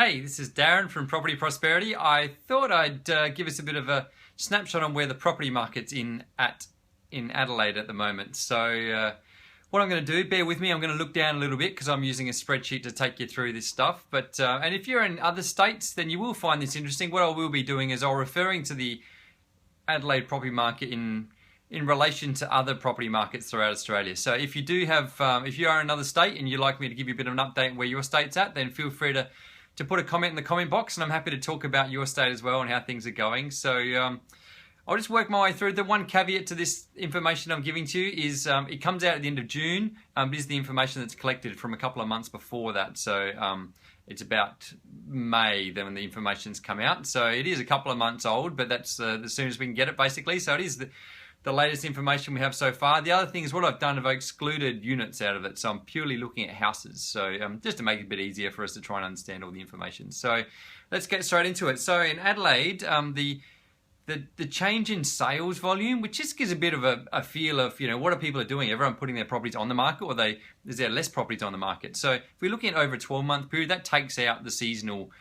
Hey, this is Darren from Property Prosperity. I thought I'd give us a bit of a snapshot on where the property market's in Adelaide at the moment. So what I'm going to do, bear with me, I'm going to look down a little bit because I'm using a spreadsheet to take you through this stuff. But and if you're in other states, then you will find this interesting. What I will be doing is I'll referring to the Adelaide property market in relation to other property markets throughout Australia. So if you do have, if you are in another state and you'd like me to give you a bit of an update where your state's at, then feel free to put a comment in the comment box, and I'm happy to talk about your state as well and how things are going. So I'll just work my way through. The one caveat to this information I'm giving to you is it comes out at the end of June. It is the information that's collected from a couple of months before that. So it's about May then when the information's come out. So it is a couple of months old, but that's as soon as we can get it basically. So it is the latest information we have so far. The other thing is what I've done is I've excluded units out of it. So I'm purely looking at houses. So just to make it a bit easier for us to try and understand all the information. So let's get straight into it. So in Adelaide, the change in sales volume, which just gives a bit of a feel of, you know, what are people are doing? Everyone putting their properties on the market, or is there less properties on the market? So if we're looking at over a 12-month period, that takes out the seasonal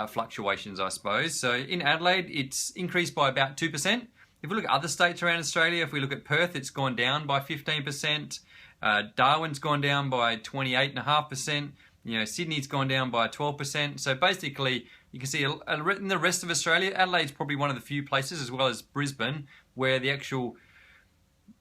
fluctuations, I suppose. So in Adelaide, it's increased by about 2%. If we look at other states around Australia, if we look at Perth, it's gone down by 15%. Darwin's gone down by 28.5%. You know, Sydney's gone down by 12%. So basically, you can see in the rest of Australia, Adelaide's probably one of the few places, as well as Brisbane, where the actual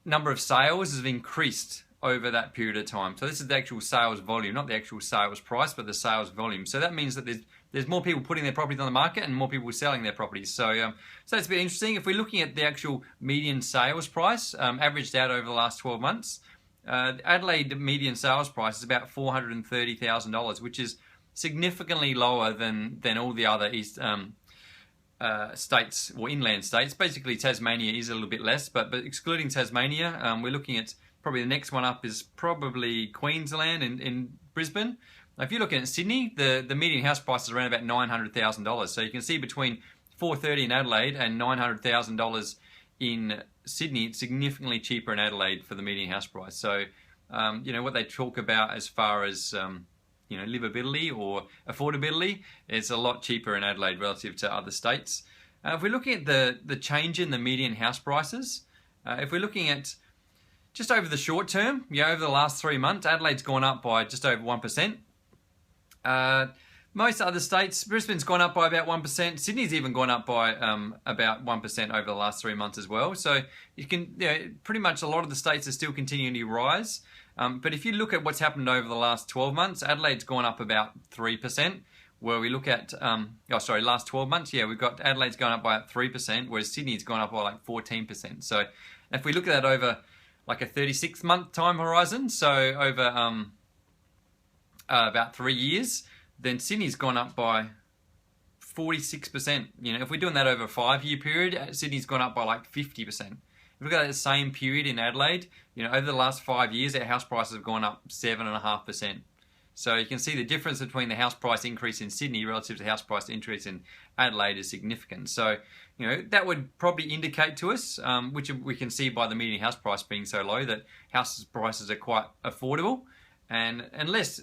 number of sales has increased over that period of time. So this is the actual sales volume, not the actual sales price, but the sales volume. So that means that there's more people putting their properties on the market and more people selling their properties. So so that's a bit interesting. If we're looking at the actual median sales price, averaged out over the last 12 months, Adelaide median sales price is about $430,000, which is significantly lower than all the other east states or inland states. Basically, Tasmania is a little bit less, but excluding Tasmania, we're looking at probably the next one up is probably Queensland in Brisbane. Now, if you're looking at Sydney, the median house price is around about $900,000. So you can see between $430,000 in Adelaide and $900,000 in Sydney, it's significantly cheaper in Adelaide for the median house price. So you know what they talk about as far as you know, livability or affordability, it's a lot cheaper in Adelaide relative to other states. If we're looking at the change in the median house prices, if we're looking at just over the short term, you know, over the last 3 months, Adelaide's gone up by just over 1%. Most other states, Brisbane's gone up by about 1%. Sydney's even gone up by about 1% over the last 3 months as well. So you can, you know, pretty much a lot of the states are still continuing to rise. But if you look at what's happened over the last 12 months, Adelaide's gone up about 3%. Where we look at, last 12 months, yeah, we've got Adelaide's gone up by 3%, whereas Sydney's gone up by like 14%. So if we look at that over like a 36-month time horizon, so over about 3 years, then Sydney's gone up by 46%. You know, if we're doing that over a 5-year period, Sydney's gone up by like 50%. If we look at the same period in Adelaide, you know, over the last 5 years, our house prices have gone up 7.5%. So you can see the difference between the house price increase in Sydney relative to the house price increase in Adelaide is significant. So, you know, that would probably indicate to us, which we can see by the median house price being so low, that house prices are quite affordable, and unless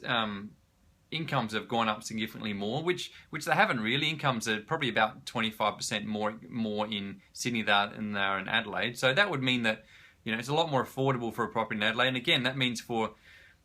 incomes have gone up significantly more, which they haven't really. Incomes are probably about 25% more in Sydney than they are in Adelaide. So that would mean that, you know, it's a lot more affordable for a property in Adelaide. And again, that means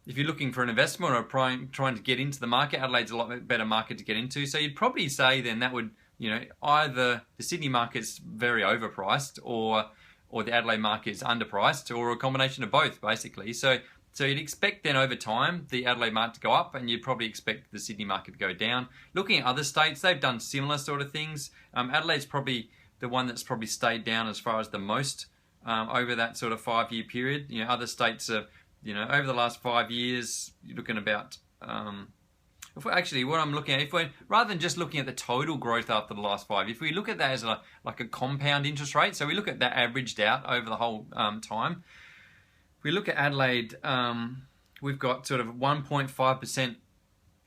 if you're looking for an investment or trying to get into the market, Adelaide's a lot better market to get into. So you'd probably say then that would, you know, either the Sydney market's very overpriced or the Adelaide market is underpriced, or a combination of both, basically. So you'd expect then over time the Adelaide market to go up, and you'd probably expect the Sydney market to go down. Looking at other states, they've done similar sort of things. Adelaide's probably the one that's probably stayed down as far as the most over that sort of 5-year period. You know, other states are, you know, over the last 5 years, you're looking about, what I'm looking at, rather than just looking at the total growth after the last 5 years, if we look at that as like a compound interest rate, so we look at that averaged out over the whole time. If we look at Adelaide, we've got sort of 1.5%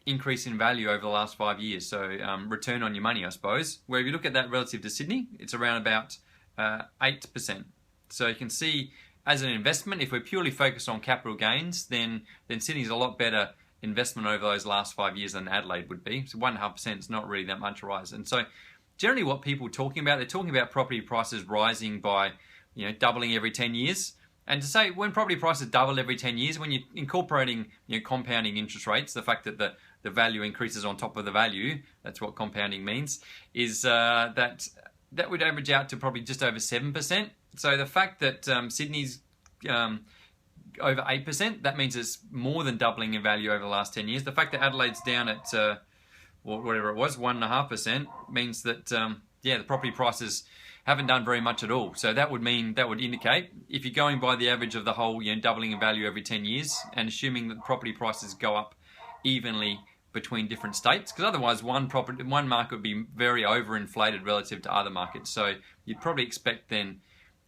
increase in value over the last 5 years, so return on your money, I suppose. Where if you look at that relative to Sydney, it's around about 8%. So you can see, as an investment, if we're purely focused on capital gains, then Sydney's a lot better investment over those last 5 years than Adelaide would be. So 1.5% is not really that much rise. And so generally what people are talking about, they're talking about property prices rising by, doubling every 10 years. And to say when property prices double every 10 years, when you're incorporating compounding interest rates, the fact that the value increases on top of the value, that's what compounding means, is that would average out to probably just over 7%. So the fact that Sydney's over 8%, that means it's more than doubling in value over the last 10 years. The fact that Adelaide's down at whatever it was, 1.5%, means that the property prices haven't done very much at all. So that would indicate, if you're going by the average of the whole doubling in value every 10 years and assuming that property prices go up evenly between different states, because otherwise one market would be very overinflated relative to other markets. So you'd probably expect then,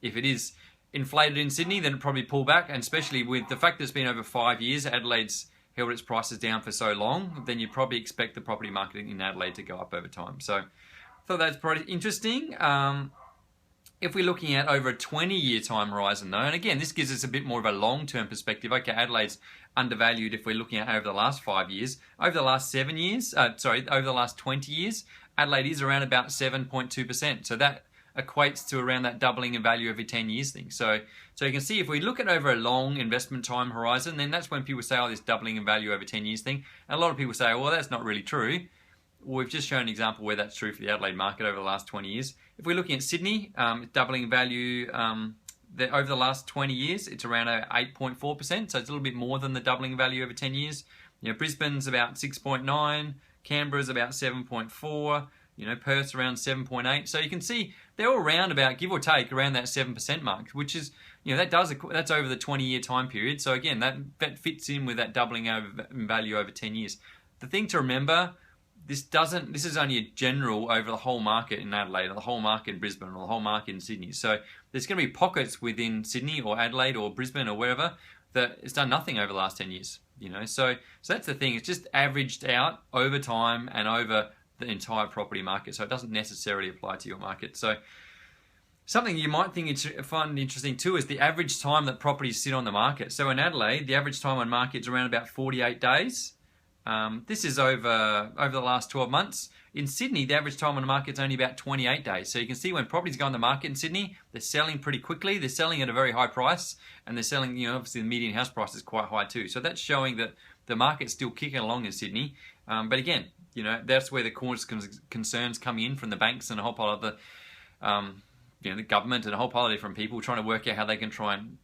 if it is inflated in Sydney, then it'd probably pull back, and especially with the fact that it's been over 5 years, Adelaide's held its prices down for so long, then you'd probably expect the property market in Adelaide to go up over time. So I thought that's pretty interesting. If we're looking at over a 20-year time horizon though, and again, this gives us a bit more of a long-term perspective. Okay, Adelaide's undervalued if we're looking at over the last 5 years. Over the last 7 years, over the last 20 years, Adelaide is around about 7.2%. So that equates to around that doubling in value every 10 years thing. So you can see if we look at over a long investment time horizon, then that's when people say, oh, this doubling in value over 10 years thing. And a lot of people say, well, that's not really true. Well, we've just shown an example where that's true for the Adelaide market over the last 20 years. If we're looking at Sydney, doubling in value over the last 20 years, it's around 8.4%. So it's a little bit more than the doubling in value over 10 years. Brisbane's about 6.9, Canberra's about 7.4, Perth's around 7.8. So you can see they're all around about, give or take, around that 7% mark, which is, that's over the 20-year time period. So again, that fits in with that doubling in value over 10 years. The thing to remember, this is only a general over the whole market in Adelaide, or the whole market in Brisbane, or the whole market in Sydney. So there's going to be pockets within Sydney or Adelaide or Brisbane or wherever that it's done nothing over the last 10 years. So that's the thing. It's just averaged out over time and over the entire property market. So it doesn't necessarily apply to your market. So something you might find interesting too is the average time that properties sit on the market. So in Adelaide, the average time on market is around about 48 days. This is over the last 12 months. In Sydney, the average time on the market is only about 28 days. So you can see when properties go on the market in Sydney, they're selling pretty quickly. They're selling at a very high price, and they're selling, obviously the median house price is quite high too. So that's showing that the market's still kicking along in Sydney. But again, that's where the concerns come in from the banks and a whole pile of the government and a whole pile of different people trying to work out how they can try and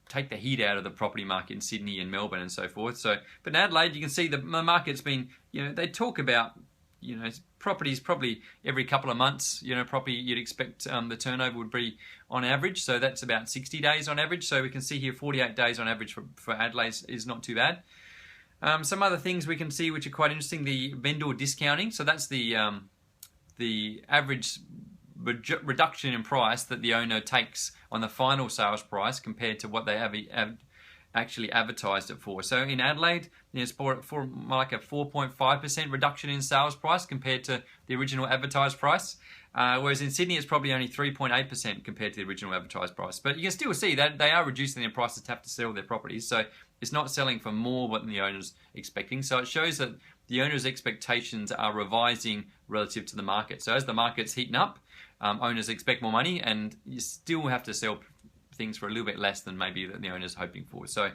take the heat out of the property market in Sydney and Melbourne and so forth. So, but in Adelaide, you can see the market's been, they talk about, properties probably every couple of months, probably you'd expect the turnover would be on average. So that's about 60 days on average. So we can see here 48 days on average for Adelaide is not too bad. Some other things we can see which are quite interesting, the vendor discounting. So that's the average reduction in price that the owner takes on the final sales price compared to what they have actually advertised it for. So in Adelaide, it's for like a 4.5% reduction in sales price compared to the original advertised price. Whereas in Sydney, it's probably only 3.8% compared to the original advertised price. But you can still see that they are reducing their prices to have to sell their properties. So it's not selling for more what the owner's expecting. So it shows that the owner's expectations are revising relative to the market. So as the market's heating up, owners expect more money, and you still have to sell things for a little bit less than maybe that the owner's hoping for. So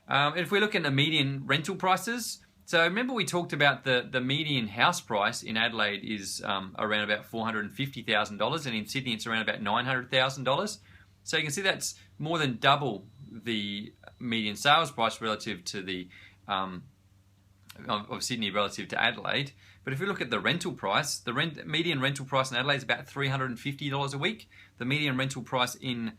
if we look at the median rental prices, so remember we talked about the median house price in Adelaide is around about $450,000, and in Sydney it's around about $900,000. So you can see that's more than double the median sales price relative to the of Sydney relative to Adelaide. But if we look at the rental price, the median rental price in Adelaide is about $350 a week. The median rental price in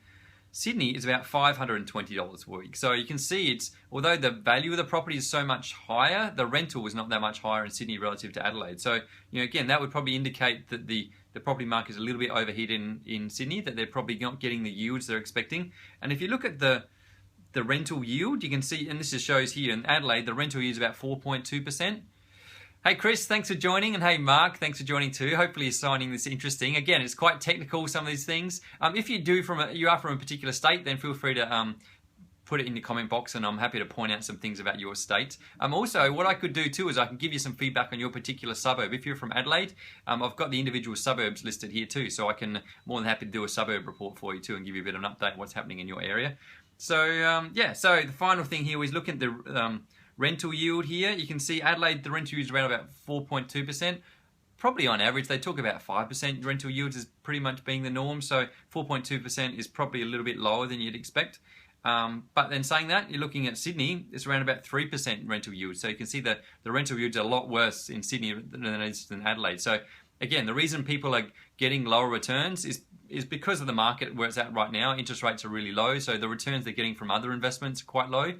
Sydney is about $520 a week. So you can see although the value of the property is so much higher, the rental was not that much higher in Sydney relative to Adelaide. So, again, that would probably indicate that the property market is a little bit overheated in Sydney, that they're probably not getting the yields they're expecting. And if you look at the rental yield, you can see, and this just shows here in Adelaide, the rental yield is about 4.2%. Hey Chris, thanks for joining, and hey Mark, thanks for joining too. Hopefully you're finding this interesting. Again, it's quite technical, some of these things. If you are from a particular state, then feel free to put it in the comment box, and I'm happy to point out some things about your state. Also, what I could do too is I can give you some feedback on your particular suburb. If you're from Adelaide, I've got the individual suburbs listed here too, so I can more than happy to do a suburb report for you too and give you a bit of an update on what's happening in your area. So yeah, so the final thing here is looking at the rental yield here. You can see Adelaide, the rental yield is around about 4.2%. Probably on average, they talk about 5% rental yields as pretty much being the norm. So 4.2% is probably a little bit lower than you'd expect. But then saying that, you're looking at Sydney, it's around about 3% rental yield. So you can see that the rental yields are a lot worse in Sydney than it is in Adelaide. So again, the reason people are getting lower returns is because of the market where it's at right now. Interest rates are really low, so the returns they're getting from other investments are quite low.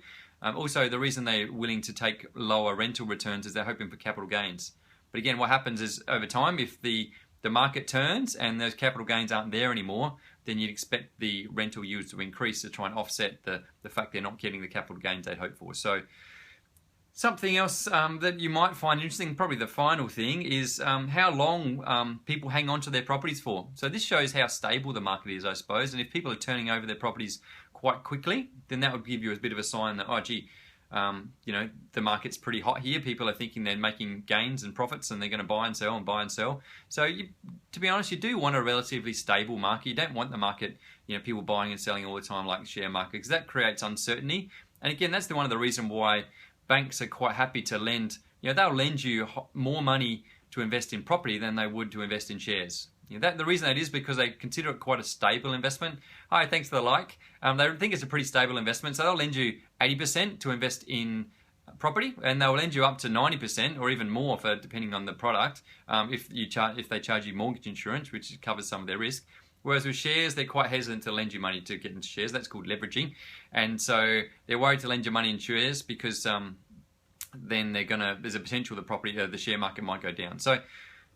Also, the reason they're willing to take lower rental returns is they're hoping for capital gains. But again, what happens is over time, if the market turns and those capital gains aren't there anymore, then you'd expect the rental yields to increase to try and offset the fact they're not getting the capital gains they'd hope for. So something else that you might find interesting, probably the final thing, is how long people hang on to their properties for. So this shows how stable the market is, I suppose. And if people are turning over their properties quite quickly, then that would give you a bit of a sign that, oh, gee, you know, the market's pretty hot here. People are thinking they're making gains and profits and they're going to buy and sell and buy and sell. So to be honest, you do want a relatively stable market. You don't want the market, you know, people buying and selling all the time like the share market, because that creates uncertainty. And again, that's one of the reasons why banks are quite happy to lend. You know, they'll lend you more money to invest in property than they would to invest in shares. You know, the reason that is because they consider it quite a stable investment. Hi, thanks for the like. They think it's a pretty stable investment, so they'll lend you 80% to invest in property, and they'll lend you up to 90% or even more, for depending on the product, if they charge you mortgage insurance, which covers some of their risk. Whereas with shares, they're quite hesitant to lend you money to get into shares. That's called leveraging, and so they're worried to lend you money in shares because then there's a potential the share market might go down. So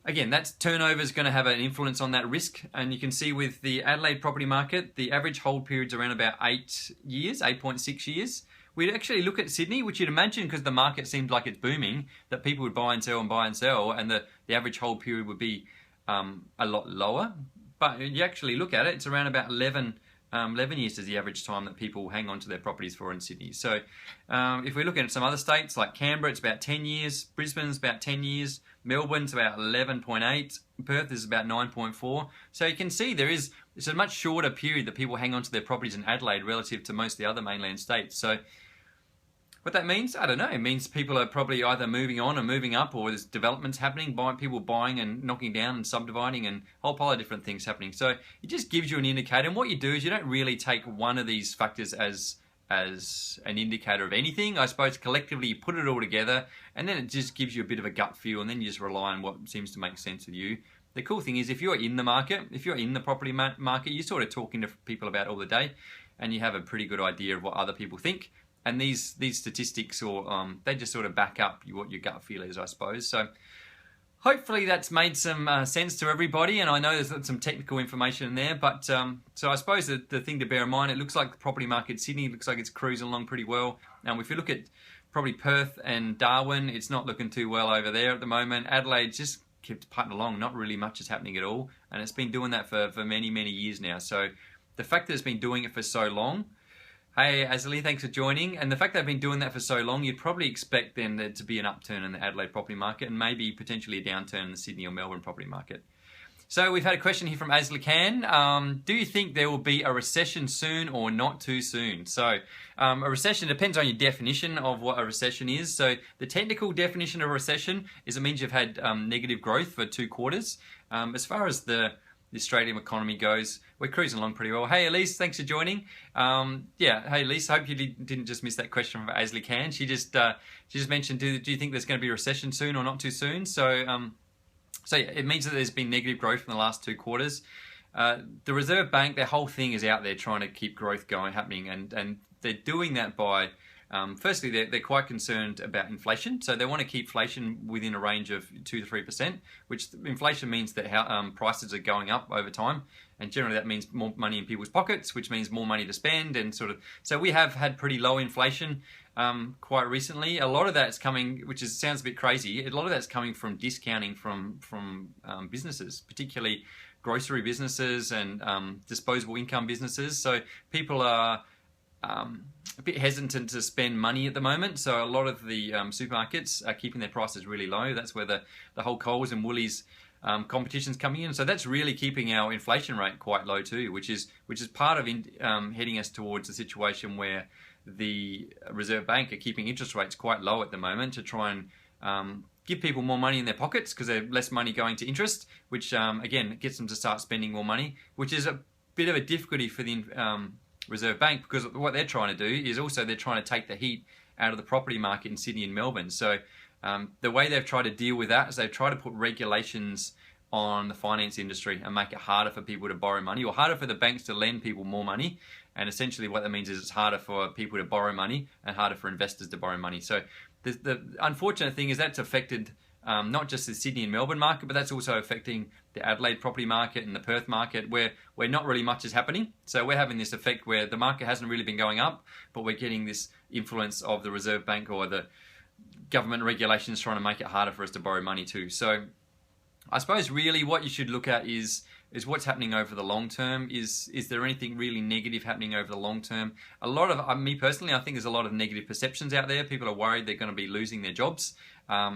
again, that turnover is going to have an influence on that risk. And you can see with the Adelaide property market, the average hold period's around about 8 years, 8.6 years. We'd actually look at Sydney, which you'd imagine, because the market seems like it's booming, that people would buy and sell and buy and sell, and the average hold period would be a lot lower. But you actually look at it, it's around about 11 years is the average time that people hang on to their properties for in Sydney. So if we look at some other states, like Canberra, it's about 10 years, Brisbane's about 10 years, Melbourne's about 11.8, Perth is about 9.4. So you can see it's a much shorter period that people hang on to their properties in Adelaide relative to most of the other mainland states. So what that means, I don't know. It means people are probably either moving on or moving up, or there's developments happening, people buying and knocking down and subdividing, and a whole pile of different things happening. So it just gives you an indicator. And what you do is you don't really take one of these factors as an indicator of anything. I suppose collectively you put it all together, and then it just gives you a bit of a gut feel, and then you just rely on what seems to make sense with you. The cool thing is, if you're in the market, if you're in the property market, you're sort of talking to people about it all the day, and you have a pretty good idea of what other people think. And these statistics, or they just sort of back up what your gut feel is, I suppose. So hopefully that's made some sense to everybody. And I know there's some technical information in there, but so I suppose the thing to bear in mind, it looks like the property market, Sydney looks like it's cruising along pretty well. Now, if you look at probably Perth and Darwin, it's not looking too well over there at the moment. Adelaide just kept putting along, not really much is happening at all, and it's been doing that for many years now. So the fact that it's been doing it for so long. Hey, Adelaide, thanks for joining. And the fact they've been doing that for so long, you'd probably expect then there to be an upturn in the Adelaide property market, and maybe potentially a downturn in the Sydney or Melbourne property market. So we've had a question here from Aslican. Do you think there will be a recession soon or not too soon? So a recession depends on your definition of what a recession is. So the technical definition of a recession is it means you've had negative growth for 2 quarters. As far as the Australian economy goes, we're cruising along pretty well. Hey, Elise, thanks for joining. Yeah, hey, Elise, I hope you didn't just miss that question from Ashley Can. She just mentioned, do you think there's going to be a recession soon or not too soon? So, yeah, it means that there's been negative growth in the last 2 quarters. The Reserve Bank, their whole thing is out there trying to keep growth happening, and they're doing that by firstly, they're quite concerned about inflation, so they want to keep inflation within a range of 2 to 3%, which inflation means that prices are going up over time, and generally that means more money in people's pockets, which means more money to spend, and so we have had pretty low inflation quite recently. A lot of that's coming, sounds a bit crazy, a lot of that's coming from discounting from businesses, particularly grocery businesses and disposable income businesses. So people are a bit hesitant to spend money at the moment. So a lot of the supermarkets are keeping their prices really low. That's where the whole Coles and Woolies competition's coming in. So that's really keeping our inflation rate quite low too, which is part of heading us towards a situation where the Reserve Bank are keeping interest rates quite low at the moment to try and give people more money in their pockets because there's less money going to interest, which again gets them to start spending more money, which is a bit of a difficulty for the Reserve Bank, because what they're trying to do is also they're trying to take the heat out of the property market in Sydney and Melbourne. So the way they've tried to deal with that is they've tried to put regulations on the finance industry and make it harder for people to borrow money, or harder for the banks to lend people more money. And essentially what that means is it's harder for people to borrow money and harder for investors to borrow money. So the unfortunate thing is that's affected not just the Sydney and Melbourne market, but that's also affecting the Adelaide property market and the Perth market, where not really much is happening. So we're having this effect where the market hasn't really been going up, but we're getting this influence of the Reserve Bank or the government regulations trying to make it harder for us to borrow money too. So I suppose really what you should look at is what's happening over the long term. Is there anything really negative happening over the long term? A lot of, me personally, I think there's a lot of negative perceptions out there. People are worried they're going to be losing their jobs.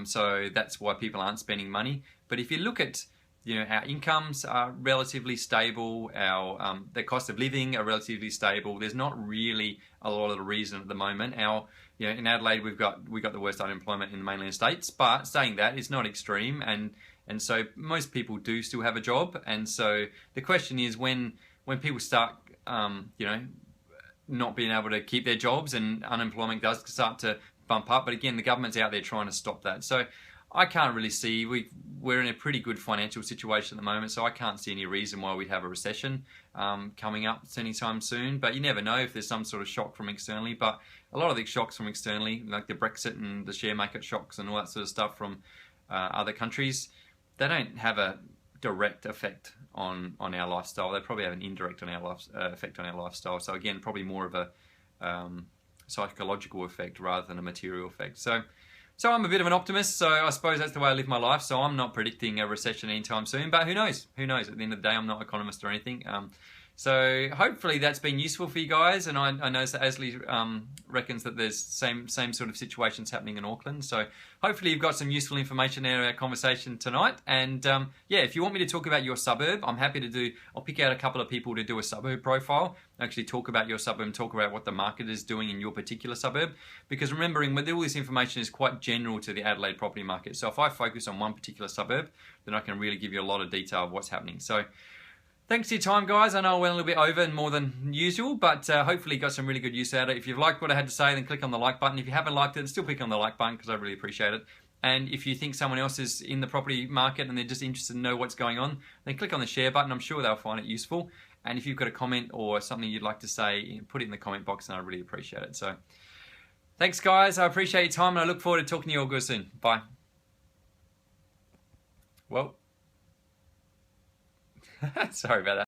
So that's why people aren't spending money. But if you look at, our incomes are relatively stable, our the cost of living are relatively stable. There's not really a lot of the reason at the moment. In Adelaide we got the worst unemployment in the mainland states, but saying that, it's not extreme, and so most people do still have a job. And so the question is when people start not being able to keep their jobs and unemployment does start to bump up. But again, the government's out there trying to stop that. So I can't really see, we're in a pretty good financial situation at the moment, so I can't see any reason why we'd have a recession coming up anytime soon. But you never know if there's some sort of shock from externally. But a lot of the shocks from externally, like the Brexit and the share market shocks and all that sort of stuff from other countries, they don't have a direct effect on our lifestyle. They probably have an indirect effect on our lifestyle. So again, probably more of a psychological effect rather than a material effect. So I'm a bit of an optimist, so I suppose that's the way I live my life. So I'm not predicting a recession anytime soon, but who knows? Who knows? At the end of the day, I'm not an economist or anything. So hopefully that's been useful for you guys. And I know that Ashley reckons that there's same sort of situations happening in Auckland. So hopefully you've got some useful information out of our conversation tonight. And yeah, if you want me to talk about your suburb, I'm happy to do. I'll pick out a couple of people to do a suburb profile, actually talk about your suburb and talk about what the market is doing in your particular suburb. Because remembering, with all this information is quite general to the Adelaide property market. So if I focus on one particular suburb, then I can really give you a lot of detail of what's happening. So thanks for your time, guys. I know I went a little bit over and more than usual, but hopefully you got some really good use out of it. If you've liked what I had to say, then click on the like button. If you haven't liked it, still click on the like button because I really appreciate it. And if you think someone else is in the property market and they're just interested to know what's going on, then click on the share button. I'm sure they'll find it useful. And if you've got a comment or something you'd like to say, put it in the comment box and I really appreciate it. So thanks, guys. I appreciate your time and I look forward to talking to you all good soon. Bye. Well, sorry about that.